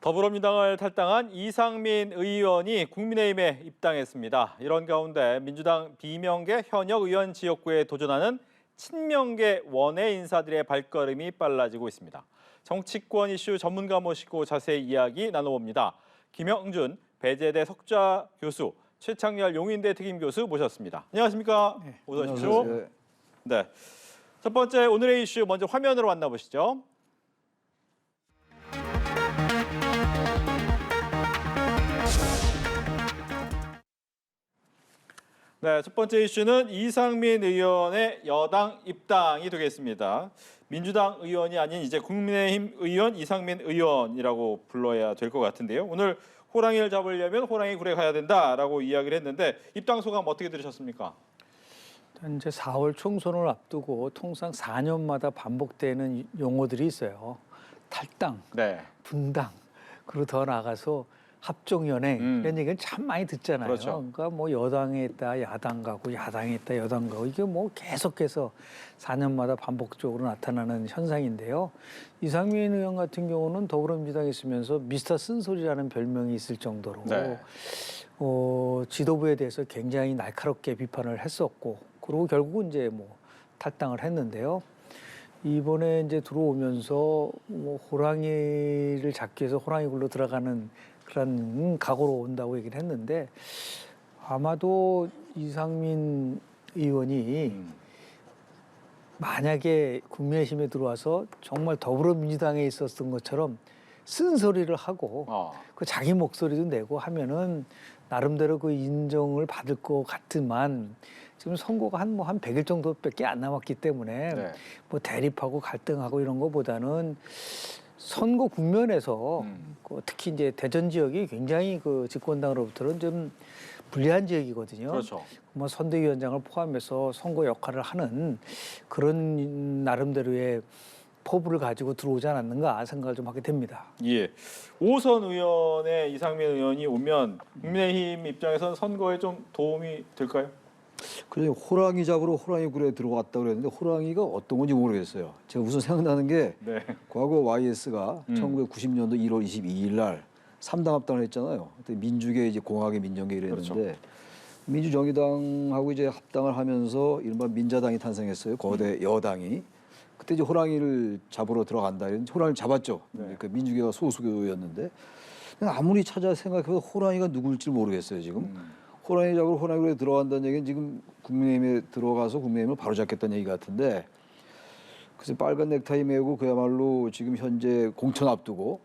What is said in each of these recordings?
더불어민주당을 탈당한 이상민 의원이 국민의힘에 입당했습니다. 이런 가운데 민주당 비명계 현역 의원 지역구에 도전하는 친명계 원외 인사들의 발걸음이 빨라지고 있습니다. 정치권 이슈 전문가 모시고 자세히 이야기 나눠봅니다. 김영준 배재대 석좌 교수, 최창렬 용인대 특임 교수 모셨습니다. 안녕하십니까? 네, 어서 오십시오. 네. 첫 번째 오늘의 이슈 먼저 화면으로 만나보시죠. 네, 첫 번째 이슈는 이상민 의원의 여당 입당이 되겠습니다. 민주당 의원이 아닌 이제 국민의힘 의원 이상민 의원이라고 불러야 될 것 같은데요. 오늘 호랑이를 잡으려면 호랑이 굴에 가야 된다라고 이야기를 했는데 입당 소감 어떻게 들으셨습니까? 이제 4월 총선을 앞두고 통상 4년마다 반복되는 용어들이 있어요. 탈당, 네. 분당, 그리고 더 나아가서 합종연행 이런 얘기는 참 많이 듣잖아요. 그렇죠. 그러니까 뭐 여당에 있다 야당 가고 야당에 있다 여당 가고 이게 뭐 계속해서 4년마다 반복적으로 나타나는 현상인데요. 이상민 의원 같은 경우는 더불어민주당에 있으면서 미스터 쓴소리라는 별명이 있을 정도로 네. 지도부에 대해서 굉장히 날카롭게 비판을 했었고 그리고 결국은 이제 뭐 탈당을 했는데요. 이번에 이제 들어오면서 뭐 호랑이를 잡기 위해서 호랑이 굴로 들어가는 그런 각오로 온다고 얘기를 했는데 아마도 이상민 의원이 만약에 국민의힘에 들어와서 정말 더불어민주당에 있었던 것처럼 쓴소리를 하고 그 자기 목소리도 내고 하면은 나름대로 그 인정을 받을 것 같지만 지금 선거가 한 100일 정도밖에 안 남았기 때문에 네. 뭐 대립하고 갈등하고 이런 것보다는 선거 국면에서 특히 이제 대전 지역이 굉장히 그 집권당으로부터는 좀 불리한 지역이거든요. 그렇죠. 뭐 선대위원장을 포함해서 선거 역할을 하는 그런 나름대로의 포부를 가지고 들어오지 않았는가 생각을 좀 하게 됩니다. 예. 5선 의원의 이상민 의원이 오면 국민의힘 입장에서는 선거에 좀 도움이 될까요? 그래서 호랑이 잡으러 호랑이 굴에 들어갔다 그랬는데 호랑이가 어떤 건지 모르겠어요. 제가 우선 생각나는 게 네. 과거 YS가 1990년도 1월 22일 날 3당 합당을 했잖아요. 그때 민주계 이제 공화계 민정계 이랬는데 그렇죠. 민주정의당하고 이제 합당을 하면서 이른바 민자당이 탄생했어요. 거대 여당이. 그때 이제 호랑이를 잡으러 들어간다. 호랑이를 잡았죠. 네. 그 민주계가 소수였는데 아무리 찾아 생각해도 호랑이가 누굴지 모르겠어요 지금. 호랑이 잡으러 호랑이굴에 들어간다는 얘기는 지금 국민의힘에 들어가서 국민의힘을 바로잡겠다는 얘기 같은데 그래서 빨간 넥타이 메고 그야말로 지금 현재 공천 앞두고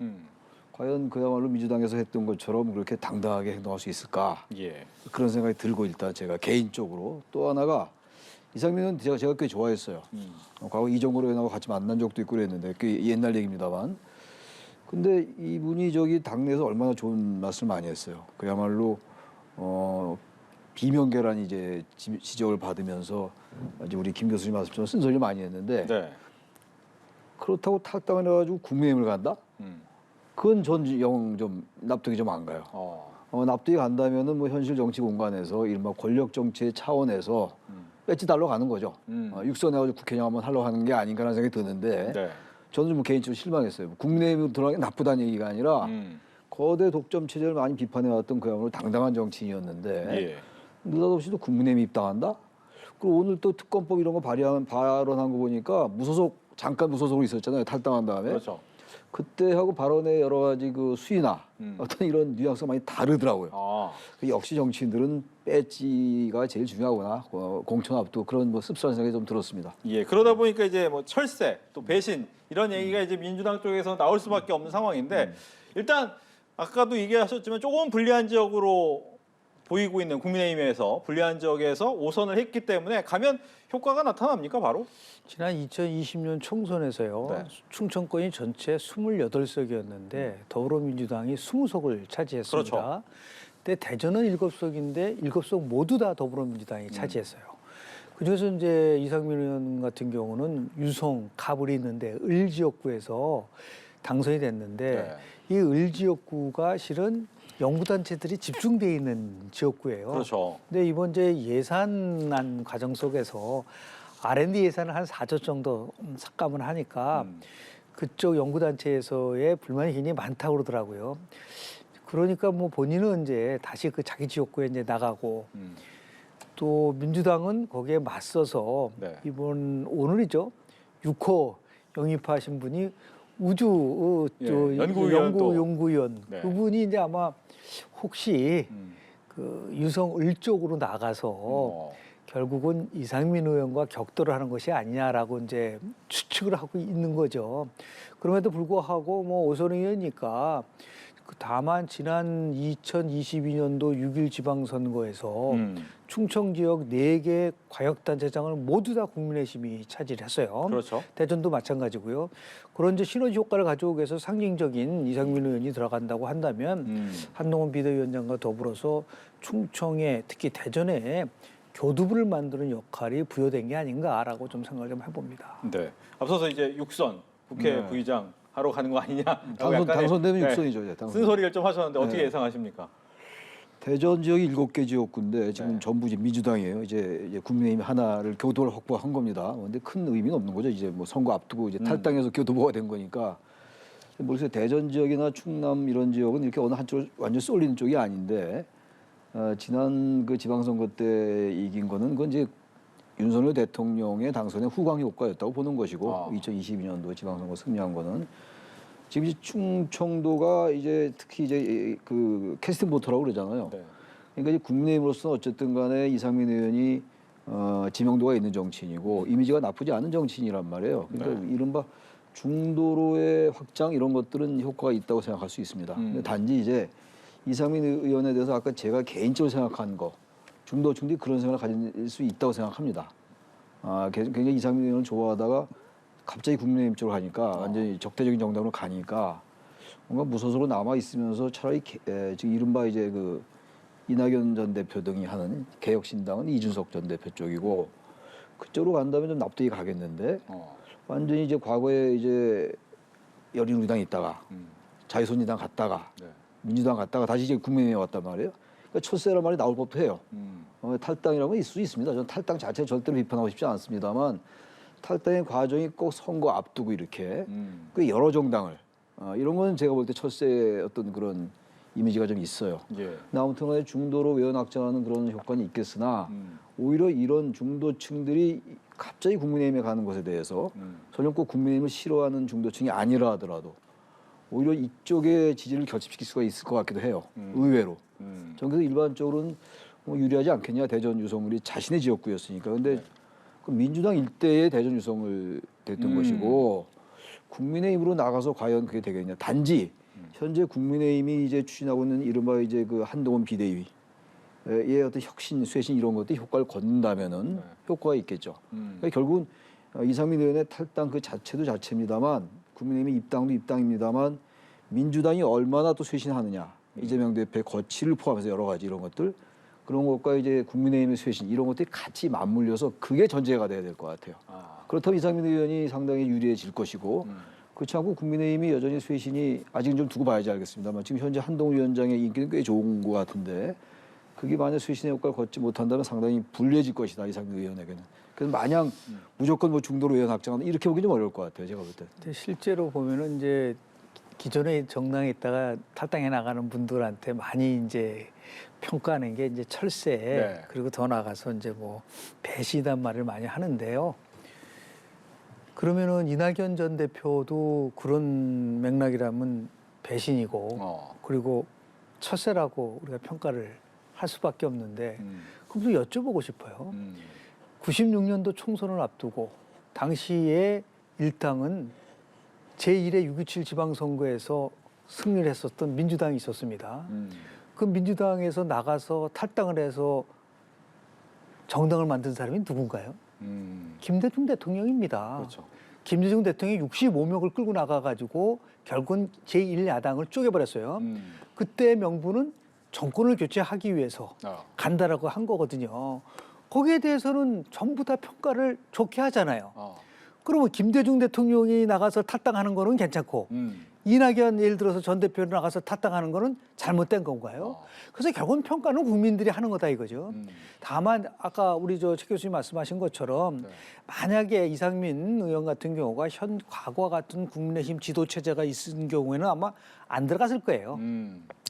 과연 그야말로 민주당에서 했던 것처럼 그렇게 당당하게 행동할 수 있을까 예. 그런 생각이 들고 일단 제가 개인적으로 또 하나가 이상민은 제가 꽤 좋아했어요. 과거 이정걸 의원하고 같이 만난 적도 있고 그랬는데 꽤 옛날 얘기입니다만 근데 이분이 저기 당내에서 얼마나 좋은 말씀을 많이 했어요. 그야말로 비명계란 이제 지적을 받으면서 이제 우리 김 교수님 말씀처럼 쓴소리를 많이 했는데 네. 그렇다고 탈당을 해가지고 국민의힘을 간다? 그건 전 영 좀 납득이 좀 안 가요. 납득이 간다면은 뭐 현실 정치 공간에서 이른바 권력 정치의 차원에서 배지 달러 가는 거죠. 육선해가지고 국회의장 한번 하려고 하는 게 아닌가라는 생각이 드는데 네. 저는 좀 개인적으로 실망했어요. 국민의힘으로 들어가는 게 나쁘다는 얘기가 아니라 거대 독점 체제를 많이 비판해왔던 그야말로 당당한 정치인이었는데 예. 느닷없이도 국민의힘 입당한다? 그리고 오늘 또 특검법 이런 거 발언한 거 보니까 잠깐 무소속으로 있었잖아요. 탈당한 다음에. 그렇죠. 그때하고 발언의 여러 가지 그 수위나 어떤 이런 뉘앙스가 많이 다르더라고요. 역시 정치인들은 배지가 제일 중요하구나. 공천 앞두고 그런 뭐 씁쓸한 생각이 좀 들었습니다. 예. 그러다 보니까 이제 뭐 철새 또 배신 이런 얘기가 이제 민주당 쪽에서 나올 수밖에 없는 상황인데 일단 아까도 얘기하셨지만 조금 불리한 지역으로 보이고 있는 국민의힘에서 불리한 지역에서 5선을 했기 때문에 가면 효과가 나타납니까 바로? 지난 2020년 총선에서요. 네. 충청권이 전체 28석이었는데 더불어민주당이 20석을 차지했습니다. 그렇죠. 근데 대전은 7석인데 7석 모두 다 더불어민주당이 차지했어요. 그중에서 이제 이상민 의원 같은 경우는 유성, 가불이 있는데 을 지역구에서 당선이 됐는데 이 을 지역구가 실은 연구단체들이 집중돼 있는 지역구예요. 그렇죠. 근데 이번 이제 예산안 과정 속에서 R&D 예산을 한 4조 정도 삭감을 하니까 그쪽 연구단체에서의 불만이 굉장히 많다고 그러더라고요. 그러니까 뭐 본인은 이제 다시 그 자기 지역구에 이제 나가고 또 민주당은 거기에 맞서서 네. 이번 오늘이죠. 6호 영입하신 분이 우주 예, 연구위원 또. 연구위원 네. 그분이 이제 아마 혹시 음. 그 유성을 쪽으로 나가서 결국은 이상민 의원과 격돌을 하는 것이 아니냐라고 이제 추측을 하고 있는 거죠. 그럼에도 불구하고 뭐 오선 의원이니까 다만 지난 2022년도 6.1 지방선거에서 충청 지역 4개 광역단체장을 모두 다 국민의힘이 차지했어요. 그렇죠. 대전도 마찬가지고요. 그런 이제 시너지 효과를 가져오기 위해서 상징적인 이상민 의원이 들어간다고 한다면 한동훈 비대위원장과 더불어서 충청에 특히 대전에 교두부를 만드는 역할이 부여된 게 아닌가라고 좀 생각을 좀 해봅니다. 네. 앞서서 이제 육선 국회 네. 부의장 하러 가는 거 아니냐? 당선되면 육선이죠. 이제 당선. 쓴소리를 좀 하셨는데 어떻게 네. 예상하십니까? 대전 지역이 7개 지역구인데 지금 네. 전부 이제 민주당이에요. 이제 국민의힘 하나를 교도를 확보한 겁니다. 근데 큰 의미는 없는 거죠. 이제 뭐 선거 앞두고 이제 탈당해서 교도보가 된 거니까. 모르겠어요. 대전 지역이나 충남 이런 지역은 이렇게 어느 한쪽 완전 쏠리는 쪽이 아닌데 지난 그 지방선거 때 이긴 거는 그건 이제 윤석열 대통령의 당선의 후광 효과였다고 보는 것이고 2022년도 지방선거 승리한 거는 지금 이제 충청도가 이제 특히 이제 그 캐스팅 보터라고 그러잖아요. 네. 그러니까 이제 국민의힘으로서는 어쨌든 간에 이상민 의원이 지명도가 있는 정치인이고 이미지가 나쁘지 않은 정치인이란 말이에요. 그러니까 이른바 중도로의 확장 이런 것들은 효과가 있다고 생각할 수 있습니다. 근데 단지 이제 이상민 의원에 대해서 아까 제가 개인적으로 생각한 거 중도층들이 그런 생각을 가질 수 있다고 생각합니다. 굉장히 이상민 의원을 좋아하다가 갑자기 국민의힘 쪽으로 가니까 완전히 적대적인 정당으로 가니까 뭔가 무소속으로 남아 있으면서 차라리 지금 이른바 이제 그 이낙연 전 대표 등이 하는 개혁신당은 이준석 전 대표 쪽이고 그쪽으로 간다면 좀 납득이 가겠는데 완전히 이제 과거에 이제 열린우리당에 있다가 자유선진당 갔다가 네. 민주당 갔다가 다시 이제 국민의힘에 왔단 말이에요. 그러니까 첫세란 말이 나올 법도 해요. 탈당이라는 건 있을 수 있습니다. 저는 탈당 자체 절대로 비판하고 싶지 않습니다만 탈당의 과정이 꼭 선거 앞두고 이렇게 그 여러 정당을 이런 건 제가 볼 때 첫세의 어떤 그런 이미지가 좀 있어요. 예. 근데 아무튼 간에 중도로 외연 확장하는 그런 효과는 있겠으나 오히려 이런 중도층들이 갑자기 국민의힘에 가는 것에 대해서 전혀 꼭 국민의힘을 싫어하는 중도층이 아니라 하더라도 오히려 이쪽의 지지를 결집시킬 수가 있을 것 같기도 해요. 의외로. 저는 그래서 일반적으로는 뭐 유리하지 않겠냐. 대전 유성을이 자신의 지역구였으니까. 근데 그 민주당 일대의 대전 유성을 됐던 것이고 국민의힘으로 나가서 과연 그게 되겠냐. 단지 현재 국민의힘이 이제 추진하고 있는 이른바 이제 그 한동훈 비대위의 어떤 혁신, 쇄신 이런 것들이 효과를 거둔다면은 효과가 있겠죠. 그러니까 결국은 이상민 의원의 탈당 그 자체도 자체입니다만 국민의힘의 입당도 입당입니다만 민주당이 얼마나 또 쇄신하느냐. 이재명 대표의 거취를 포함해서 여러 가지 이런 것들 그런 것과 이제 국민의힘의 쇄신 이런 것들이 같이 맞물려서 그게 전제가 돼야 될 것 같아요. 그렇다면 이상민 의원이 상당히 유리해질 것이고 그렇지 않고 국민의힘이 여전히 쇄신이 아직은 좀 두고 봐야지 알겠습니다만 지금 현재 한동훈 위원장의 인기는 꽤 좋은 것 같은데 그게 만약 쇄신의 효과를 걷지 못한다면 상당히 불리해질 것이다 이상민 의원에게는. 그래서 마냥 무조건 뭐 중도로 외연 확장하는 이렇게 보기 좀 어려울 것 같아요 제가 볼 때. 근데 실제로 보면은 이제 기존에 정당에 있다가 탈당해 나가는 분들한테 많이 이제 평가하는 게 이제 철새 네. 그리고 더 나가서 이제 뭐 배신이란 말을 많이 하는데요. 그러면은 이낙연 전 대표도 그런 맥락이라면 배신이고 그리고 철새라고 우리가 평가를 할 수밖에 없는데 그럼 또 여쭤보고 싶어요. 96년도 총선을 앞두고 당시에 일당은 제1회 6.27 지방선거에서 승리를 했었던 민주당이 있었습니다. 그 민주당에서 나가서 탈당을 해서 정당을 만든 사람이 누군가요? 김대중 대통령입니다. 그렇죠. 김대중 대통령이 65명을 끌고 나가가지고 결국은 제1야당을 쪼개버렸어요. 그때 명분은 정권을 교체하기 위해서 간다라고 한 거거든요. 거기에 대해서는 전부 다 평가를 좋게 하잖아요. 그러면 김대중 대통령이 나가서 탈당하는 거는 괜찮고 이낙연 예를 들어서 전 대표로 나가서 탈당하는 거는 잘못된 건가요? 그래서 결국은 평가는 국민들이 하는 거다 이거죠. 다만 아까 우리 최 교수님 말씀하신 것처럼 만약에 이상민 의원 같은 경우가 과거와 같은 국민의힘 지도 체제가 있은 경우에는 아마 안 들어갔을 거예요.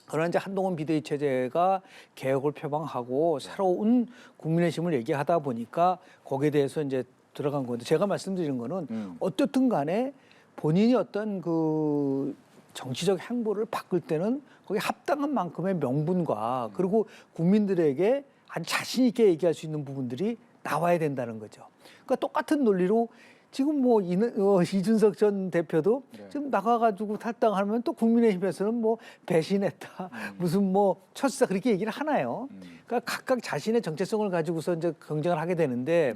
그러나 이제 한동훈 비대위 체제가 개혁을 표방하고 새로운 국민의힘을 얘기하다 보니까 거기에 대해서 이제 들어간 건데 제가 말씀드린 거는 어떻든 간에 본인이 어떤 그 정치적 행보를 바꿀 때는 거기 합당한 만큼의 명분과 그리고 국민들에게 아주 자신 있게 얘기할 수 있는 부분들이 나와야 된다는 거죠. 그러니까 똑같은 논리로 지금 뭐 이준석 전 대표도 지금 나가가지고 탈당하면 또 국민의힘에서는 뭐 배신했다, 무슨 뭐 철수다 그렇게 얘기를 하나요? 그러니까 각각 자신의 정체성을 가지고서 이제 경쟁을 하게 되는데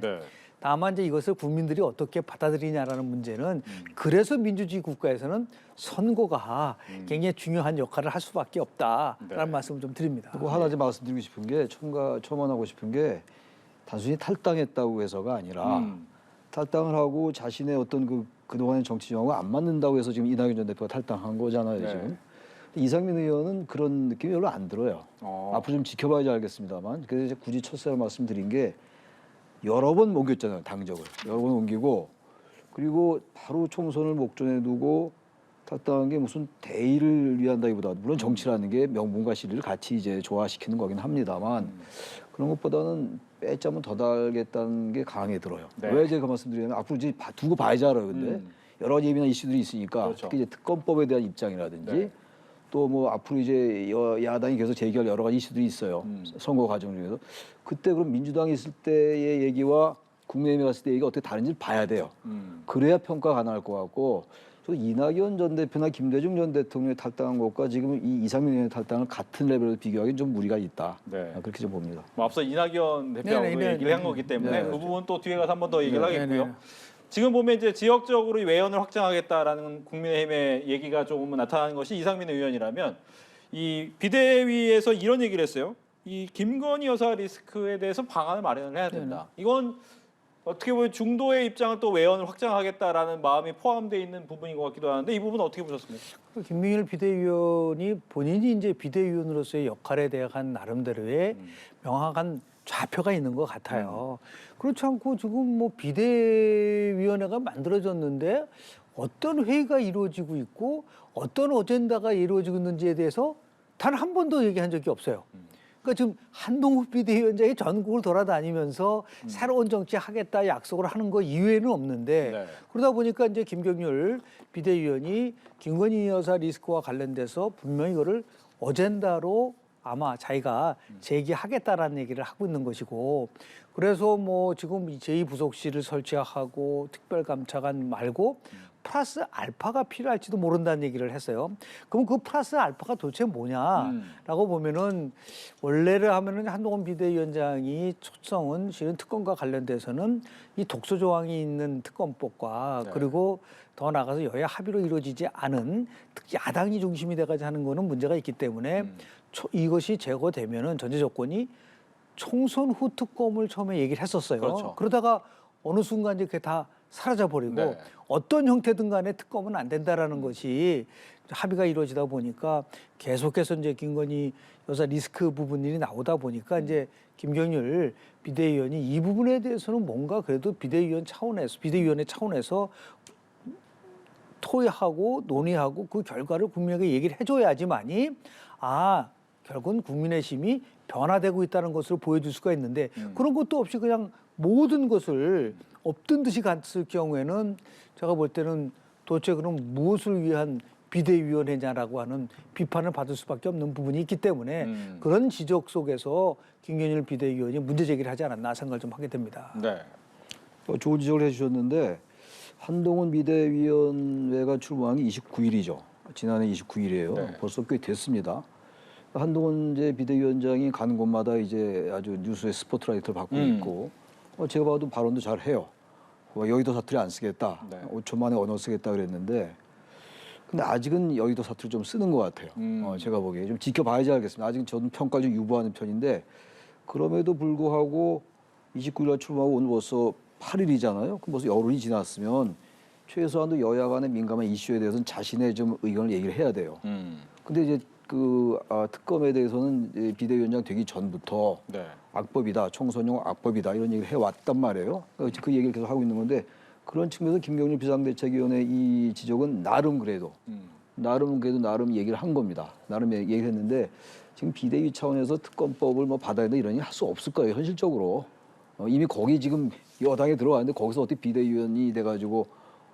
다만 이제 이것을 국민들이 어떻게 받아들이냐라는 문제는 그래서 민주주의 국가에서는 선거가 굉장히 중요한 역할을 할 수밖에 없다라는 말씀을 좀 드립니다. 그리고 하나 좀 말씀드리고 싶은 게 첨언하고 싶은 게 단순히 탈당했다고 해서가 아니라 탈당을 하고 자신의 어떤 그동안의 정치 정황과 안 맞는다고 해서 지금 이낙연 전 대표가 탈당한 거잖아요, 지금. 이상민 의원은 그런 느낌이 별로 안 들어요. 앞으로 좀 지켜봐야지 알겠습니다만. 그래서 굳이 첫째 말씀드린 게 여러 번 옮겼잖아요, 당적을. 여러 번 옮기고 그리고 바로 총선을 목전에 두고 탈당한 게 무슨 대의를 위한다기보다 물론 정치라는 게 명분과 실리를 같이 이제 조화시키는 거긴 합니다만 그런 것보다는 빼자면 더 달겠다는 게 강하게 들어요. 왜 제가 그 말씀드리냐면 앞으로 이제 두고 봐야지 알아요. 근데 여러 가지 예민한 이슈들이 있으니까 특히 이제 특검법에 대한 입장이라든지 또 뭐 앞으로 이제 야당이 계속 제기할 여러 가지 이슈들이 있어요. 선거 과정 중에서 그때 그럼 민주당이 있을 때의 얘기와 국민의힘이 갔을 때 얘기가 어떻게 다른지를 봐야 돼요. 그래야 평가가 가능할 것 같고 저 이낙연 전 대표나 김대중 전 대통령이 탈당한 것과 지금 이 이상민 의원의 탈당을 같은 레벨로 비교하기는 좀 무리가 있다. 그렇게 좀 봅니다. 뭐 앞서 이낙연 대표하고 얘기를 한 거기 때문에 그 부분 또 뒤에 가서 한 번 더 얘기를 하겠고요. 지금 보면 이제 지역적으로 외연을 확장하겠다라는 국민의힘의 얘기가 조금 나타나는 것이 이상민 의원이라면 이 비대위에서 이런 얘기를 했어요. 이 김건희 여사 리스크에 대해서 방안을 마련을 해야 된다. 이건 어떻게 보면 중도의 입장은 또 외연을 확장하겠다라는 마음이 포함되어 있는 부분인 것 같기도 하는데 이 부분은 어떻게 보셨습니까? 김민일 비대위원이 본인이 이제 비대위원으로서의 역할에 대한 나름대로의 명확한 좌표가 있는 것 같아요. 그렇지 않고 지금 뭐 비대위원회가 만들어졌는데 어떤 회의가 이루어지고 있고 어떤 어젠다가 이루어지고 있는지에 대해서 단 한 번도 얘기한 적이 없어요. 그러니까 지금 한동훈 비대위원장이 전국을 돌아다니면서 새로운 정치 하겠다 약속을 하는 거 이외에는 없는데 그러다 보니까 이제 김경률 비대위원이 김건희 여사 리스크와 관련돼서 분명히 이거를 어젠다로 아마 자기가 제기하겠다라는 얘기를 하고 있는 것이고 그래서 뭐 지금 제2부속실을 설치하고 특별감찰관 말고 플러스 알파가 필요할지도 모른다는 얘기를 했어요. 그럼 그 플러스 알파가 도대체 뭐냐라고 보면은 원래를 하면은 한동훈 비대위원장이 초청은 실은 특검과 관련돼서는 이 독소 조항이 있는 특검법과 그리고 더 나아가서 여야 합의로 이루어지지 않은 특히 야당이 중심이 돼가지고 하는 거는 문제가 있기 때문에 이것이 제거되면은 전제 조건이 총선 후 특검을 처음에 얘기를 했었어요. 그러다가 어느 순간 이제 그게 다 사라져버리고 어떤 형태든 간에 특검은 안 된다라는 것이 합의가 이루어지다 보니까 계속해서 이제 김건희 여사 리스크 부분이 나오다 보니까 이제 김경률 비대위원이 이 부분에 대해서는 뭔가 그래도 비대위원회 차원에서 토의하고 논의하고 그 결과를 국민에게 얘기를 해줘야지만이 결국은 국민의힘이 변화되고 있다는 것을 보여줄 수가 있는데 그런 것도 없이 그냥 모든 것을 없던 듯이 갔을 경우에는 제가 볼 때는 도대체 그럼 무엇을 위한 비대위원회냐라고 하는 비판을 받을 수밖에 없는 부분이 있기 때문에 그런 지적 속에서 김경률 비대위원이 문제 제기를 하지 않았나 생각을 좀 하게 됩니다. 좋은 지적을 해주셨는데 한동훈 비대위원회가 출범한 게 29일이죠. 지난해 29일이에요. 벌써 꽤 됐습니다. 한동훈 이제 비대위원장이 가는 곳마다 이제 아주 뉴스의 스포트라이트를 받고 있고 제가 봐도 발언도 잘 해요. 여의도 사투리 안 쓰겠다. 5초 만에 언어 쓰겠다 그랬는데 근데 아직은 여의도 사투리 좀 쓰는 것 같아요. 제가 보기에 좀 지켜봐야지 알겠습니다. 아직은 저는 평가를 좀 유보하는 편인데 그럼에도 불구하고 29일 날 출범하고 오늘 벌써 8일이잖아요. 그럼 벌써 열흘이 지났으면 최소한도 여야 간의 민감한 이슈에 대해서는 자신의 좀 의견을 얘기를 해야 돼요. 근데 이제 특검에 대해서는 이제 비대위원장 되기 전부터 네. 악법이다, 총선용 악법이다 이런 얘기를 해왔단 말이에요. 그 얘기를 계속 하고 있는 건데 그런 측면에서 김경률 비상대책위원회 이 지적은 나름 그래도 나름 얘기를 한 겁니다. 나름 얘기를 했는데 지금 비대위 차원에서 특검법을 뭐 받아야 돼 이러니 할 수 없을 거예요. 현실적으로 이미 거기 지금 여당에 들어왔는데 거기서 어떻게 비대위원이 돼가지고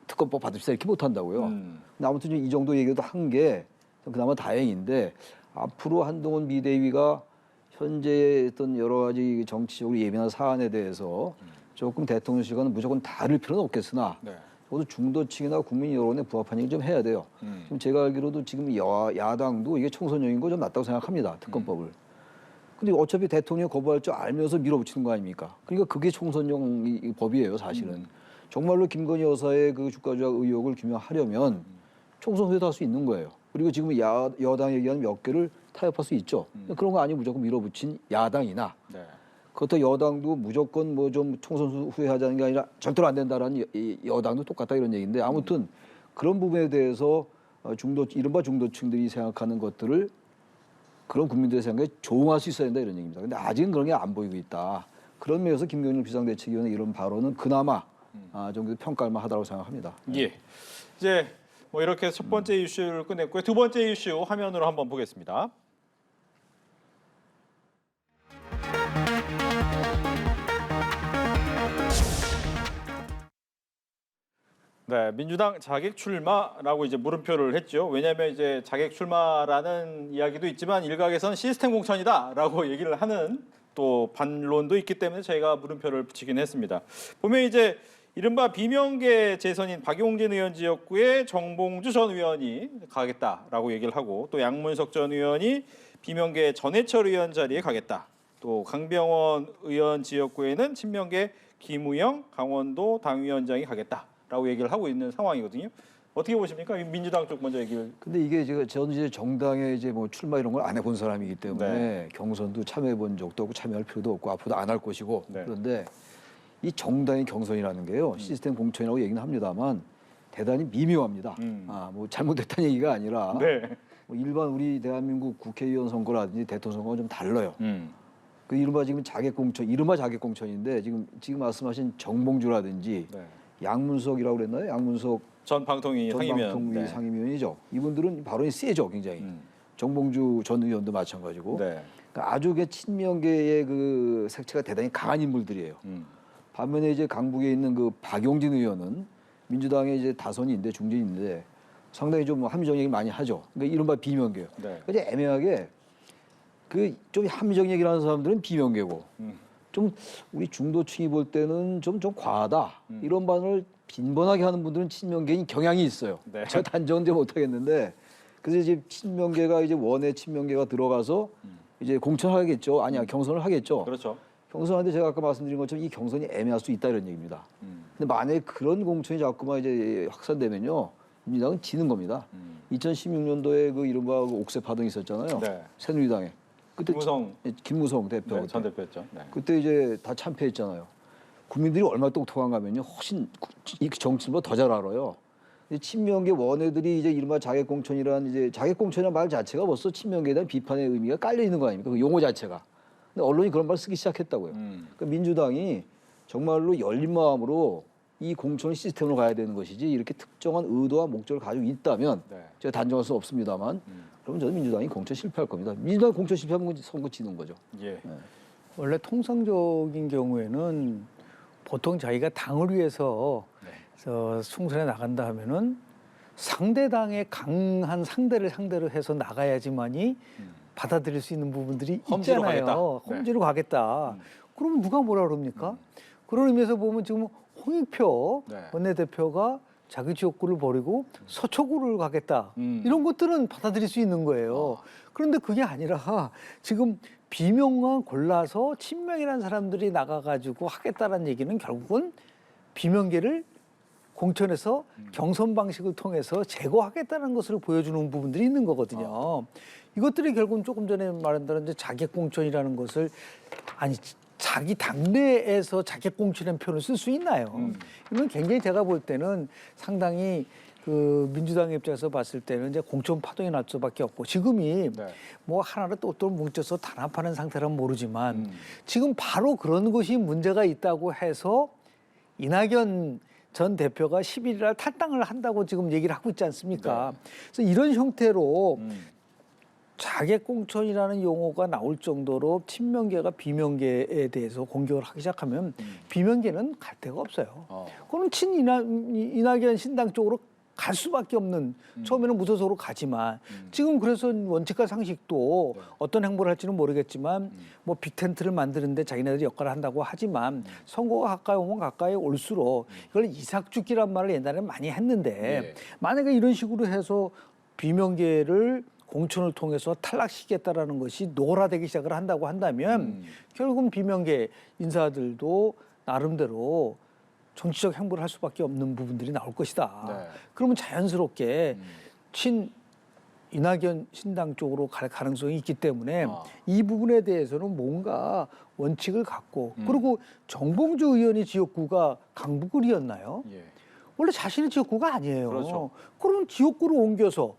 특검법 받읍시다 이렇게 못 한다고요. 근데 아무튼 이 정도 얘기도 한 게 그나마 다행인데 앞으로 한동훈 비대위가 현재 어떤 여러 가지 정치적으로 예민한 사안에 대해서 조금 대통령실과는 무조건 다를 필요는 없겠으나 네. 적어도 중도층이나 국민 여론에 부합한 얘기 좀 해야 돼요. 지금 제가 알기로도 지금 야당도 이게 총선용인 거 좀 낫다고 생각합니다. 특검법을. 근데 어차피 대통령이 거부할 줄 알면서 밀어붙이는 거 아닙니까? 그러니까 그게 총선용 법이에요, 사실은. 정말로 김건희 여사의 그 주가 조작 의혹을 규명하려면 총선 후에도 할 수 있는 거예요. 그리고 지금 여당 얘기하는 몇 개를 타협할 수 있죠. 그런 거 아니면 무조건 밀어붙인 야당이나 네. 그렇다고 여당도 무조건 뭐 좀 총선 후에 하자는 게 아니라 절대로 안 된다라는 여당도 똑같다 이런 얘기인데 아무튼 그런 부분에 대해서 이른바 중도층들이 생각하는 것들을 그런 국민들의 생각에 조응할 수 있어야 된다 이런 얘기입니다. 근데 아직은 그런 게 안 보이고 있다. 그런 면에서 김경률 비상대책위원회 이런 발언은 그나마 정도 평가할 만하다고 생각합니다. 예. 이제 뭐 이렇게 첫 번째 이슈를 끝냈고요. 두 번째 이슈 화면으로 한번 보겠습니다. 네, 민주당 자객 출마라고 이제 물음표를 했죠. 왜냐하면 이제 자객 출마라는 이야기도 있지만 일각에서는 시스템 공천이다라고 얘기를 하는 또 반론도 있기 때문에 저희가 물음표를 붙이긴 했습니다. 보면 이제 이른바 비명계 재선인 박용진 의원 지역구에 정봉주 전 의원이 가겠다라고 얘기를 하고 또 양문석 전 의원이 비명계 전해철 의원 자리에 가겠다. 또 강병원 의원 지역구에는 친명계 김우영 강원도 당위원장이 가겠다라고 얘기를 하고 있는 상황이거든요. 어떻게 보십니까? 민주당 쪽 먼저 얘기를. 근데 이게 저는 이제 정당에 이제 뭐 출마 이런 걸 안 해본 사람이기 때문에 네. 경선도 참여해본 적도 없고 참여할 필요도 없고 앞으로도 안 할 것이고 네. 그런데 이 정당의 경선이라는 게요 시스템 공천이라고 얘기는 합니다만 대단히 미묘합니다. 뭐 잘못됐다는 얘기가 아니라 네. 뭐 일반 우리 대한민국 국회의원 선거라든지 대통령 선거가 좀 달라요. 그 이른바 지금 자객 공천, 이른바 자객 공천인데 지금 말씀하신 정봉주라든지 네. 양문석이라고 그랬나요? 양문석 전 방통위 상임위원. 방통위 네. 상임위원이죠. 이분들은 발언이 세죠, 굉장히. 정봉주 전 의원도 마찬가지고. 네. 그러니까 아주 그 친명계의 그 색채가 대단히 강한 인물들이에요. 반면에 이제 강북에 있는 그 박용진 의원은 민주당의 이제 다선인데 중진인데 상당히 좀 합리적 얘기 많이 하죠. 그러니까 이른바 비명계요. 네. 그러니까 이제 애매하게 그 좀 합리적 얘기를 하는 사람들은 비명계고 좀 우리 중도층이 볼 때는 좀 과하다 이런 반응을 빈번하게 하는 분들은 친명계인 경향이 있어요. 네. 제가 단정은 못 하겠는데 그래서 이제 친명계가 이제 원외 친명계가 들어가서 이제 공천하겠죠. 아니야 경선을 하겠죠. 그렇죠. 경선하는데 제가 아까 말씀드린 것처럼 이 경선이 애매할 수 있다 이런 얘기입니다. 근데 만약에 그런 공천이 자꾸만 이제 확산되면요 민주당은 지는 겁니다. 2016년도에 그 이른바 그 옥새 파동이 있었잖아요. 네. 새누리당에 그때 김무성 대표 네, 전 대표였죠. 네. 그때 이제 다 참패했잖아요. 국민들이 얼마나 똑똑한가면요. 훨씬 이 정치보다 더 잘 알아요. 친명계 원외들이 이제 이른바 자객공천이라는 이제 자객공천이라는 말 자체가 벌써 친명계에 대한 비판의 의미가 깔려 있는 거 아닙니까? 그 용어 자체가. 근데 언론이 그런 말 쓰기 시작했다고요. 그러니까 민주당이 정말로 열린 마음으로 이 공천 시스템으로 가야 되는 것이지 이렇게 특정한 의도와 목적을 가지고 있다면 네. 제가 단정할 수 없습니다만 그러면 저는 민주당이 공천 실패할 겁니다. 민주당이 공천 실패하면 선거 지는 거죠. 예. 원래 통상적인 경우에는 보통 자기가 당을 위해서 총선에 나간다 하면은 상대당의 강한 상대를 상대로 해서 나가야지만이 받아들일 수 있는 부분들이 험지로 있잖아요. 가겠다. 험지로 가겠다. 그러면 누가 뭐라 그럽니까? 그런 의미에서 보면 지금 홍익표 네. 원내대표가 자기 지역구를 버리고 서초구를 가겠다. 이런 것들은 받아들일 수 있는 거예요. 그런데 그게 아니라 지금 비명만 골라서 친명이라는 사람들이 나가가지고 하겠다라는 얘기는 결국은 비명계를 공천에서 경선 방식을 통해서 제거하겠다는 것을 보여주는 부분들이 있는 거거든요. 이것들이 결국은 조금 전에 말한 대로 이제 자객 공천이라는 것을 자기 당내에서 자객 공천이라는 표현을 쓸 수 있나요? 이건 굉장히 제가 볼 때는 상당히 그 민주당 입장에서 봤을 때는 이제 공천 파동이 날 수밖에 없고 지금이 네. 뭐 하나를 또 뭉쳐서 단합하는 상태라면 모르지만 지금 바로 그런 것이 문제가 있다고 해서 이낙연 전 대표가 11일 날 탈당을 한다고 지금 얘기를 하고 있지 않습니까? 그래서 이런 형태로 자객 공천이라는 용어가 나올 정도로 친명계가 비명계에 대해서 공격을 하기 시작하면 비명계는 갈 데가 없어요. 그거는 이낙연 신당 쪽으로 갈 수밖에 없는 처음에는 무소속으로 가지만 지금 그래서 원칙과 상식도 어떤 행보를 할지는 모르겠지만 뭐 빅텐트를 만드는데 자기네들이 역할을 한다고 하지만 선거가 가까이 오면 가까이 올수록 이걸 이삭죽기란 말을 옛날에 많이 했는데 만약에 이런 식으로 해서 비명계를 공천을 통해서 탈락시키겠다라는 것이 노골화되기 시작을 한다고 한다면 결국은 비명계 인사들도 나름대로 정치적 행보를 할 수밖에 없는 부분들이 나올 것이다. 네. 그러면 자연스럽게 이낙연 신당 쪽으로 갈 가능성이 있기 때문에 이 부분에 대해서는 뭔가 원칙을 갖고 그리고 정봉주 의원의 지역구가 강북을이었나요? 예. 원래 자신의 지역구가 아니에요. 그렇죠. 그럼 지역구로 옮겨서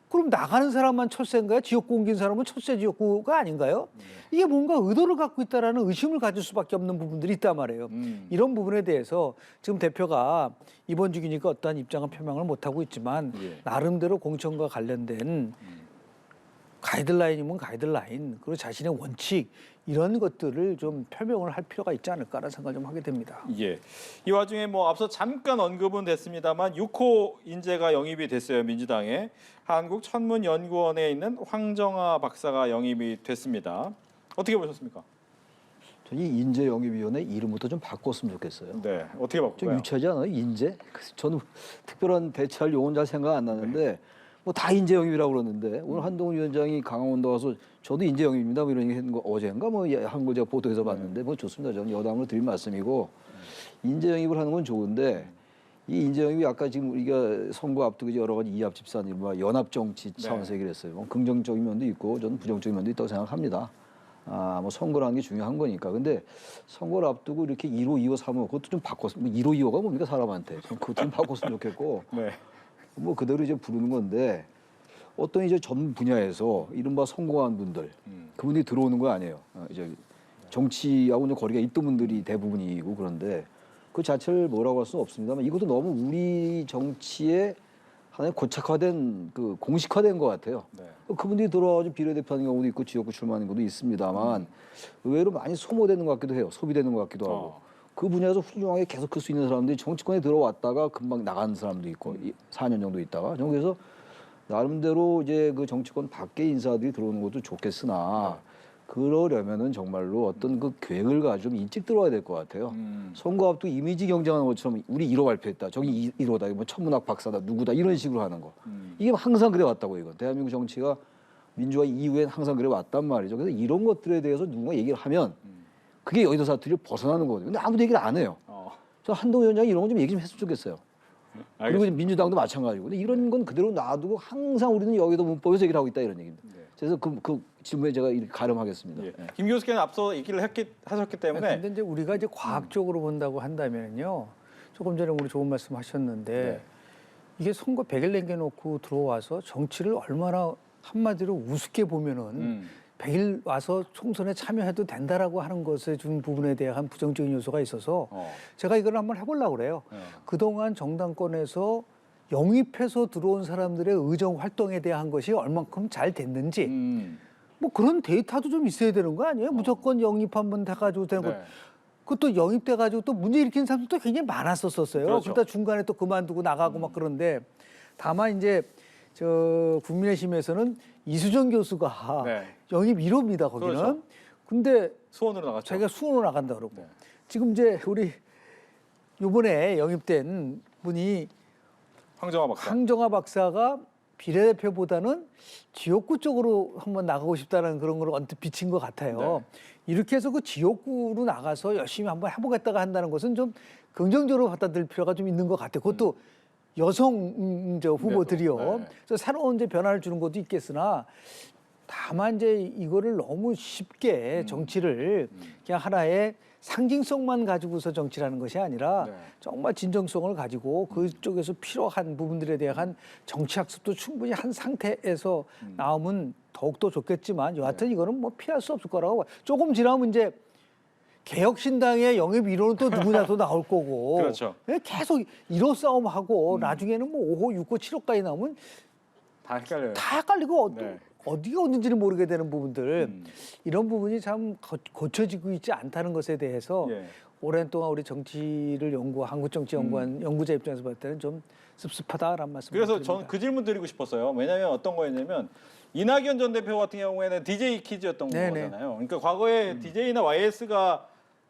그럼 나가는 사람만 첫세인가요? 지역구 옮긴 사람은 첫세 지역구가 아닌가요? 이게 뭔가 의도를 갖고 있다라는 의심을 가질 수밖에 없는 부분들이 있단 말이에요. 이런 부분에 대해서 지금 대표가 이번 주기니까 어떠한 입장을 표명을 못하고 있지만 나름대로 공천과 관련된 가이드라인이면 가이드라인 그리고 자신의 원칙 이런 것들을 좀 표명을 할 필요가 있지 않을까라는 생각을 좀 하게 됩니다. 예. 이 와중에 뭐 앞서 잠깐 언급은 됐습니다만 6호 인재가 영입이 됐어요. 민주당에 한국천문연구원에 있는 황정아 박사가 영입이 됐습니다. 어떻게 보셨습니까? 저는 이 인재영입위원회 이름부터 좀 바꿨으면 좋겠어요. 네. 어떻게 좀 바꿀까요? 유치하지 않아요? 인재? 그래서 저는 특별한 대체할 용어는 잘 생각 안 나는데 뭐 다 인재영입이라고 그러는데 오늘 한동훈 위원장이 강원도 가서 저도 인재영입입니다 뭐 이런 얘기 했는 거 어제인가 뭐 한국 제가 보도에서 봤는데 뭐 좋습니다. 저는 여담으로 드릴 말씀이고 인재영입을 하는 건 좋은데 이 인재영입이 아까 지금 우리가 선거 앞두고 여러 가지 이합 집산 이른바 연합 정치 차원에서 얘기를 했어요. 뭐 긍정적인 면도 있고 저는 부정적인 면도 있다고 생각합니다. 뭐 선거라는 게 중요한 거니까. 근데 선거를 앞두고 이렇게 1호, 2호, 3호 그것도 좀 바꿨으면 1호, 2호가 뭡니까 사람한테. 좀 그것 좀 바꿨으면 좋겠고. 네. 뭐 그대로 이제 부르는 건데 어떤 이제 전 분야에서 이른바 성공한 분들 그분이 들어오는 거 아니에요. 이제 정치하고 거리가 있던 분들이 대부분이고 그런데 그 자체를 뭐라고 할 수는 없습니다만 이것도 너무 우리 정치의 하나의 고착화된 그 공식화된 것 같아요. 네. 그분들이 들어와서 비례대표하는 경우도 있고 지역구 출마하는 경우도 있습니다만 의외로 많이 소모되는 것 같기도 해요. 소비되는 것 같기도 하고. 그 분야에서 훌륭하게 계속 클 수 있는 사람들이 정치권에 들어왔다가 금방 나간 사람도 있고 4년 정도 있다가 그래서 나름대로 이제 그 정치권 밖에 인사들이 들어오는 것도 좋겠으나 그러려면은 정말로 어떤 그 계획을 가지고 좀 일찍 들어와야 될 것 같아요. 선거 앞두고 이미지 경쟁하는 것처럼 우리 1호 발표했다. 저기 1호다. 뭐 천문학 박사다. 누구다. 이런 식으로 하는 거. 이게 항상 그래 왔다고 이건. 대한민국 정치가 민주화 이후엔 항상 그래 왔단 말이죠. 그래서 이런 것들에 대해서 누군가 얘기를 하면 그게 여의도 사투리를 벗어나는 거거든요. 근데 아무도 얘기를 안 해요. 저 한동훈 위원장이 이런 거 좀 얘기 좀 했으면 좋겠어요. 그리고 민주당도 마찬가지고. 근데 이런 건 그대로 놔두고 항상 우리는 여의도 문법에서 얘기를 하고 있다 이런 얘기입니다. 그래서 그 질문에 제가 이렇게 가름하겠습니다. 예. 김 교수께는 앞서 얘기를 하셨기 때문에 근데 이제 우리가 이제 과학적으로 본다고 한다면요. 조금 전에 우리 좋은 말씀 하셨는데 이게 선거 100일 남겨놓고 들어와서 정치를 얼마나 한마디로 우습게 보면은 100일 와서 총선에 참여해도 된다라고 하는 것에 준 부분에 대한 부정적인 요소가 있어서 제가 이걸 한번 해보려고 그래요. 그동안 정당권에서 영입해서 들어온 사람들의 의정 활동에 대한 것이 얼만큼 잘 됐는지 뭐 그런 데이터도 좀 있어야 되는 거 아니에요? 무조건 영입 한번 돼가지고 되는 것. 그것도 영입돼가지고 또 문제 일으키는 사람들도 굉장히 많았었어요. 그렇죠. 그러다 중간에 또 그만두고 나가고 막 그런데 다만 이제 저 국민의힘에서는 이수정 교수가 영입 1호입니다. 거기는. 그렇죠. 근데 수원으로 나갔죠. 자기가 수원으로 나간다 그러고 지금 이제 우리 이번에 영입된 분이 황정아 박사가 비례대표보다는 지역구 쪽으로 한번 나가고 싶다는 그런 걸 언뜻 비친 것 같아요. 이렇게 해서 그 지역구로 나가서 열심히 한번 해보겠다가 한다는 것은 좀 긍정적으로 받아들일 필요가 좀 있는 것 같아요. 그것도 여성 후보들이요. 그래서 새로운 이제 변화를 주는 것도 있겠으나 다만 이제 이거를 너무 쉽게 정치를 그냥 하나의 상징성만 가지고서 정치라는 것이 아니라 네. 정말 진정성을 가지고 그쪽에서 필요한 부분들에 대한 정치 학습도 충분히 한 상태에서 나오면 더욱더 좋겠지만 여하튼 이거는 뭐 피할 수 없을 거라고 봐요. 조금 지나면 이제 개혁신당의 영입 이론은 또 누구냐도 나올 거고 그렇죠. 계속 1호 싸움하고 나중에는 뭐 5호, 6호, 7호까지 나오면 다 헷갈려요. 다 헷갈리고 네. 어디가 어딘지를 모르게 되는 부분들 이런 부분이 참 고쳐지고 있지 않다는 것에 대해서 예. 오랜 동안 우리 정치를 한국 정치 연구한 연구자 입장에서 봤을 때는 좀 씁씁하다라는 말씀. 그래서 저는 그 질문 드리고 싶었어요. 왜냐하면 어떤 거였냐면 이낙연 전 대표 같은 경우에는 DJ 퀴즈였던 네네. 거잖아요. 그러니까 과거에 DJ나 YS가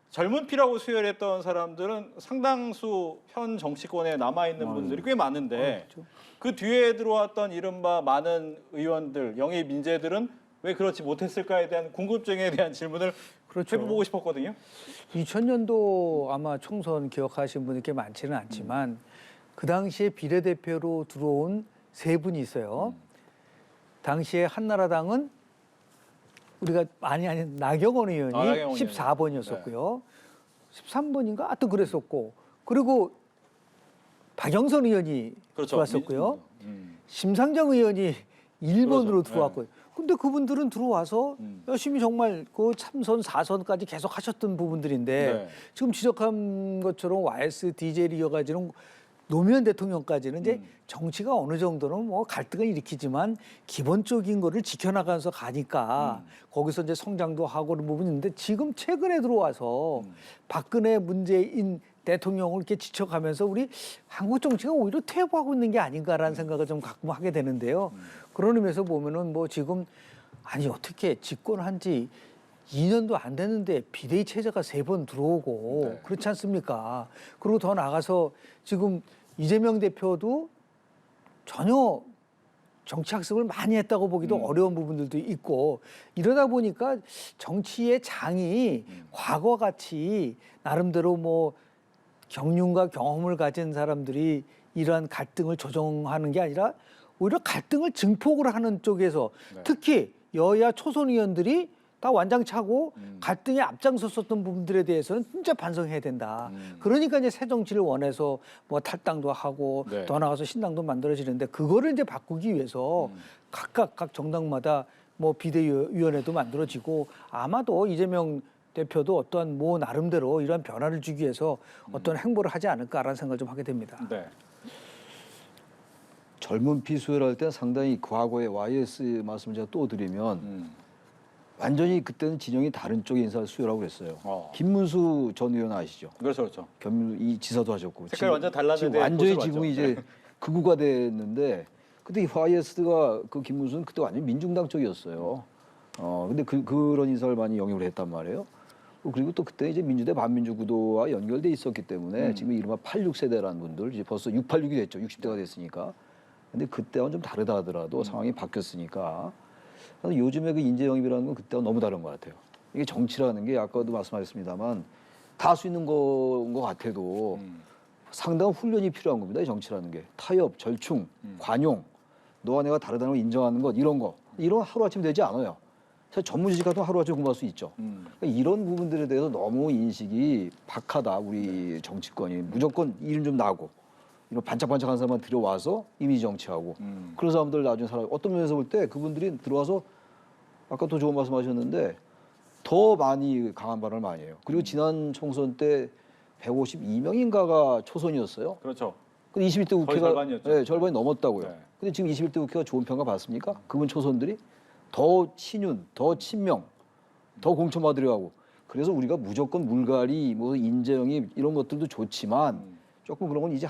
젊은 피라고 수혈했던 사람들은 상당수 현 정치권에 남아 있는 분들이 꽤 많은데 그렇죠. 그 뒤에 들어왔던 이른바 많은 의원들, 영입 인재들은 왜 그렇지 못했을까에 대한 궁금증에 대한 질문을 그렇죠. 해보고 싶었거든요. 2000년도 아마 총선 기억하시는 분이 꽤 많지는 않지만 그 당시에 비례대표로 들어온 세 분이 있어요. 당시에 한나라당은 우리가 많이 아는 나경원 의원이 나경원 의원이. 14번이었었고요. 13번인가? 하여튼 그랬었고 그리고 박영선 의원이 그렇죠. 들어왔었고요. 심상정 의원이 1번으로 그렇죠. 들어왔고요. 근데 그분들은 들어와서 열심히 정말 그 참선 4선까지 계속 하셨던 부분들인데 네. 지금 지적한 것처럼 YS, DJ를 이어가지는 노무현 대통령까지는 이제 정치가 어느 정도는 뭐 갈등을 일으키지만 기본적인 거를 지켜나가면서 가니까 거기서 이제 성장도 하고 그런 부분이 있는데 지금 최근에 들어와서 박근혜 문재인 대통령을 이렇게 지쳐가면서 우리 한국 정치가 오히려 퇴보하고 있는 게 아닌가라는 생각을 좀 가끔 하게 되는데요. 그런 의미에서 보면은 뭐 지금 아니 어떻게 집권한 지 2년도 안 됐는데 비대위 체제가 3번 들어오고 네. 그렇지 않습니까? 그리고 더 나가서 지금 이재명 대표도 전혀 정치 학습을 많이 했다고 보기도 어려운 부분들도 있고 이러다 보니까 정치의 장이 과거 같이 나름대로 뭐 경륜과 경험을 가진 사람들이 이러한 갈등을 조정하는 게 아니라 오히려 갈등을 증폭을 하는 쪽에서 네. 특히 여야 초선 의원들이 다 완장차고 갈등에 앞장섰었던 부분들에 대해서는 진짜 반성해야 된다. 그러니까 이제 새 정치를 원해서 뭐 탈당도 하고 네. 더 나가서 신당도 만들어지는데 그거를 이제 바꾸기 위해서 각각 각 정당마다 뭐 비대위원회도 만들어지고 아마도 이재명 대표도 어떠한 뭐 나름대로 이러한 변화를 주기 위해서 어떤 행보를 하지 않을까라는 생각을 좀 하게 됩니다. 네. 젊은 피 수혈할 때 상당히 과거의 YS 말씀을 제가 또 드리면 완전히 그때는 진영이 다른 쪽의 인사를 수혈하고 그랬어요. 김문수 전 의원 아시죠? 그렇죠, 그렇죠. 이 지사도 하셨고 색깔이 완전 달랐는데 지금 완전히 보수로 지금 왔죠. 이제 네. 극우가 됐는데 그때 이 YS가 그 김문수는 그때 완전 민중당 쪽이었어요. 근데 그런 인사를 많이 영입을 했단 말이에요. 그리고 또 그때 이제 민주대 반민주 구도와 연결돼 있었기 때문에 지금 이른바 86세대라는 분들 이제 벌써 686이 됐죠. 60대가 됐으니까. 근데 그때와는 좀 다르다 하더라도 상황이 바뀌었으니까 요즘에 그 인재 영입이라는 건 그때와 너무 다른 것 같아요. 이게 정치라는 게 아까도 말씀하셨습니다만 다 할 수 있는 거인 것 같아도 상당한 훈련이 필요한 겁니다. 이 정치라는 게 타협, 절충, 관용, 너와 내가 다르다는 걸 인정하는 것 이런 거 이런 하루아침 되지 않아요. 사실 전문지식 같은 거 하루아침 공부할 수 있죠. 그러니까 이런 부분들에 대해서 너무 인식이 박하다 우리 정치권이 무조건 일 좀 나고 이런 반짝반짝한 사람만 들여와서 이미지 정치하고 그런 사람들 나중에 어떤 면에서 볼 때 그분들이 들어와서 아까 또 좋은 말씀하셨는데 더 많이 강한 발언을 많이 해요. 그리고 지난 총선 때 152명인가가 초선이었어요. 그렇죠. 근데 21대 거의 국회가 절반이었죠. 네, 절반이 넘었다고요. 네. 근데 지금 21대 국회가 좋은 평가 받습니까? 그분 초선들이 더 친윤, 더 친명, 더 공천받으려 하고 그래서 우리가 무조건 물갈이, 뭐 인재영입 이런 것들도 좋지만 조금 그런 건 이제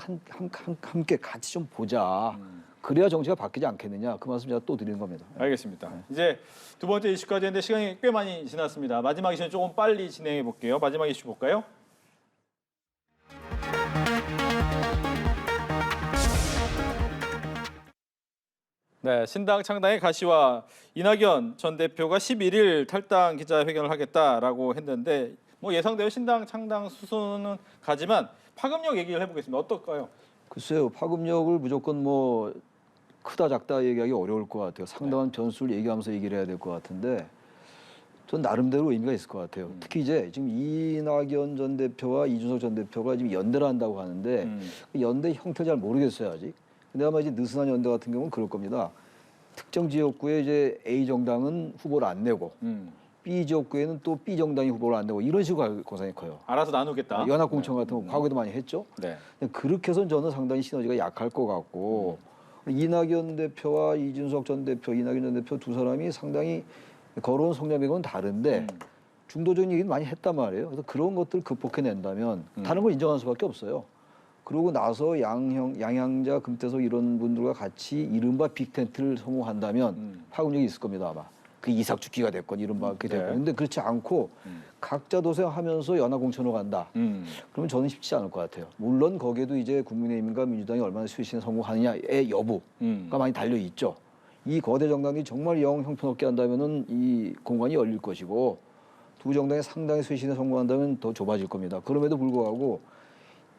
함께 같이 좀 보자. 그래야 정치가 바뀌지 않겠느냐. 그 말씀 제가 또 드리는 겁니다. 알겠습니다. 이제 두 번째 이슈까지 했는데 시간이 꽤 많이 지났습니다. 마지막 이슈는 조금 빨리 진행해 볼게요. 마지막 이슈 볼까요? 네, 신당 창당의 가시와 이낙연 전 대표가 11일 탈당 기자회견을 하겠다라고 했는데 뭐 예상대로 신당 창당 수순은 가지만 파급력 얘기를 해보겠습니다. 어떨까요? 글쎄요. 파급력을 무조건 뭐 크다 작다 얘기하기 어려울 것 같아요. 상당한 변수를 얘기하면서 얘기를 해야 될 것 같은데 전 나름대로 의미가 있을 것 같아요. 특히 이제 지금 이낙연 전 대표와 이준석 전 대표가 지금 연대를 한다고 하는데 그 연대 형태를 잘 모르겠어요 아직. 근데 아마 이제 느슨한 연대 같은 경우는 그럴 겁니다. 특정 지역구에 이제 A 정당은 후보를 안 내고 B 지역구에는 또 B 정당이 후보를 안 내고 이런 식으로 공산이 커요. 알아서 나누겠다. 연합공천 같은 거 과거에도 많이 했죠. 네. 근데 그렇게 해서는 저는 상당히 시너지가 약할 것 같고 이낙연 대표와 이준석 전 대표, 이낙연 전 대표 두 사람이 상당히 걸어온 성향이건 다른데 중도적인 얘기는 많이 했단 말이에요. 그래서 그런 것들 극복해낸다면 다른 걸 인정할 수밖에 없어요. 그러고 나서 양양자, 금태섭 이런 분들과 같이 이른바 빅텐트를 성공한다면 파급력이 있을 겁니다 아마. 그 이삭죽기가 됐건 이른바 그렇게 됐건. 근데 그렇지 않고 각자 도생하면서 연합공천으로 간다. 그러면 저는 쉽지 않을 것 같아요. 물론 거기에도 이제 국민의힘과 민주당이 얼마나 수신에 성공하느냐의 여부가 많이 달려 있죠. 이 거대 정당이 정말 영 형편없게 한다면은 이 공간이 열릴 것이고 두 정당이 상당히 수신에 성공한다면 더 좁아질 겁니다. 그럼에도 불구하고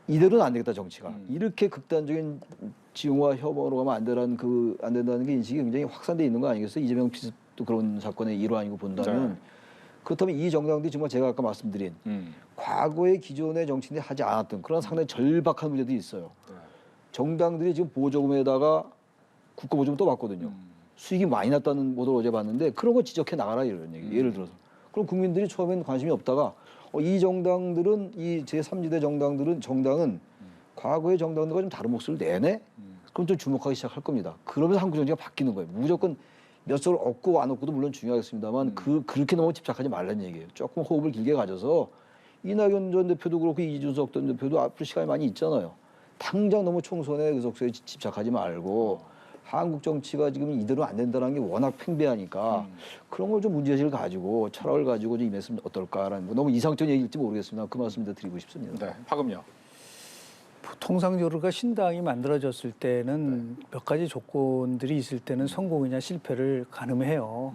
이대로는 안 되겠다 정치가. 이렇게 극단적인 지용화 혐오로 가면 안 된다는 게 인식이 굉장히 확산돼 있는 거 아니겠어요? 이재명 피습도 그런 사건의 일환이고 본다면. 그렇다면 이 정당들이 정말 제가 아까 말씀드린 과거의 기존의 정치인들이 하지 않았던 그런 상당히 절박한 문제들이 있어요. 정당들이 지금 보조금에다가 국가보조금 또 받거든요. 수익이 많이 났다는 보도를 어제 봤는데 그런 거 지적해 나가라 이런 얘기. 예를 들어서. 그럼 국민들이 처음엔 관심이 없다가 이 정당들은 이 제3지대 정당은 과거의 정당들과 좀 다른 목소리를 내네? 그럼 좀 주목하기 시작할 겁니다. 그러면서 한국 정치가 바뀌는 거예요. 무조건 몇 석을 얻고 안 얻고도 물론 중요하겠습니다만 그렇게 너무 집착하지 말라는 얘기예요. 조금 호흡을 길게 가져서 이낙연 전 대표도 그렇고 이준석 전 대표도 앞으로 시간이 많이 있잖아요. 당장 너무 총선에 의석수에 집착하지 말고 한국 정치가 지금 이대로 안 된다는 게 워낙 팽배하니까 그런 걸 좀 문제의식을 가지고 철학을 가지고 좀 임했으면 어떨까라는 뭐 너무 이상적인 얘기일지 모르겠습니다. 그 말씀 드리고 싶습니다. 네. 파급력. 통상적으로 신당이 만들어졌을 때는 몇 가지 조건들이 있을 때는 성공이냐 실패를 가늠해요.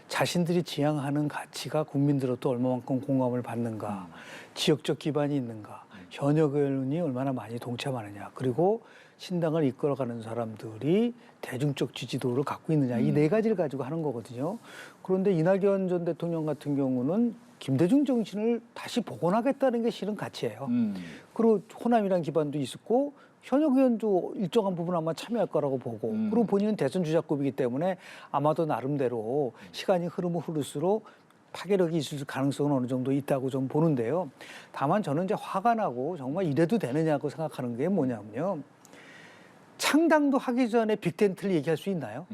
자신들이 지향하는 가치가 국민들로부터 얼마만큼 공감을 받는가, 지역적 기반이 있는가, 현역 의원이 얼마나 많이 동참하느냐, 그리고 신당을 이끌어가는 사람들이 대중적 지지도를 갖고 있느냐, 이 네 가지를 가지고 하는 거거든요. 그런데 이낙연 전 대통령 같은 경우는 김대중 정신을 다시 복원하겠다는 게 실은 가치예요. 그리고 호남이란 기반도 있었고 현역 의원도 일정한 부분 아마 참여할 거라고 보고 그리고 본인은 대선 주자급이기 때문에 아마도 나름대로 시간이 흐르면 흐를수록 파괴력이 있을 가능성은 어느 정도 있다고 좀 보는데요. 다만 저는 이제 화가 나고 정말 이래도 되느냐고 생각하는 게 뭐냐면요. 창당도 하기 전에 빅텐트를 얘기할 수 있나요?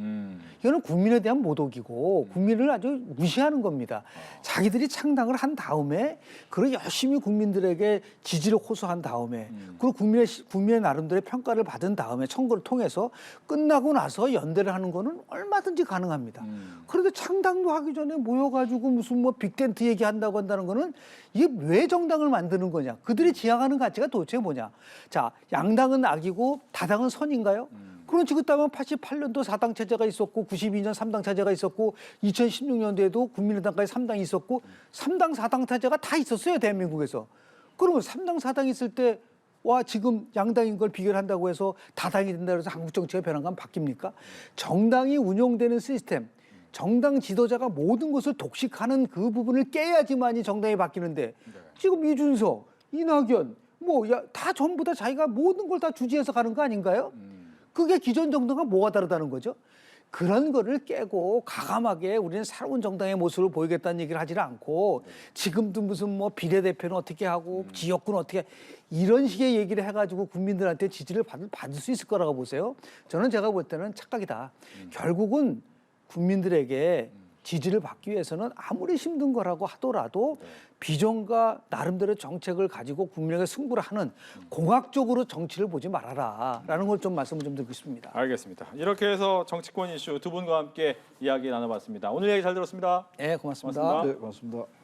이거는 국민에 대한 모독이고 국민을 아주 무시하는 겁니다. 자기들이 창당을 한 다음에 그걸 열심히 국민들에게 지지를 호소한 다음에 그리고 국민의 나름대로의 평가를 받은 다음에 선거를 통해서 끝나고 나서 연대를 하는 거는 얼마든지 가능합니다. 그런데 창당도 하기 전에 모여가지고 무슨 뭐 빅텐트 얘기한다고 한다는 거는 이게 왜 정당을 만드는 거냐? 그들이 지향하는 가치가 도대체 뭐냐? 자, 양당은 악이고 다당은 선인가요? 그렇지. 그렇다면 88년도 4당 체제가 있었고 92년 3당 체제가 있었고 2016년도에도 국민의당까지 3당이 있었고 3당 4당 체제가 다 있었어요. 대한민국에서. 그러면 3당 4당 있을 때 와 지금 양당인 걸 비교한다고 해서 다당이 된다고 해서 한국 정치가 변화가 바뀝니까? 정당이 운영되는 시스템, 정당 지도자가 모든 것을 독식하는 그 부분을 깨야지만이 정당이 바뀌는데 지금 이준석, 이낙연 다 전부 다 자기가 모든 걸 다 주지해서 가는 거 아닌가요? 그게 기존 정당과 뭐가 다르다는 거죠? 그런 거를 깨고 과감하게 우리는 새로운 정당의 모습을 보이겠다는 얘기를 하지를 않고 지금도 무슨 뭐 비례대표는 어떻게 하고 지역구는 어떻게 이런 식의 얘기를 해가지고 국민들한테 지지를 받을 수 있을 거라고 보세요. 저는 제가 볼 때는 착각이다. 결국은 국민들에게 지지를 받기 위해서는 아무리 힘든 거라고 하더라도 비전과 나름대로 정책을 가지고 국민에게 승부를 하는 공학적으로 정치를 보지 말아라라는 걸 좀 말씀을 좀 드리고 싶습니다. 알겠습니다. 이렇게 해서 정치권 이슈 두 분과 함께 이야기 나눠봤습니다. 오늘 얘기 잘 들었습니다. 네, 고맙습니다. 고맙습니다. 네, 고맙습니다.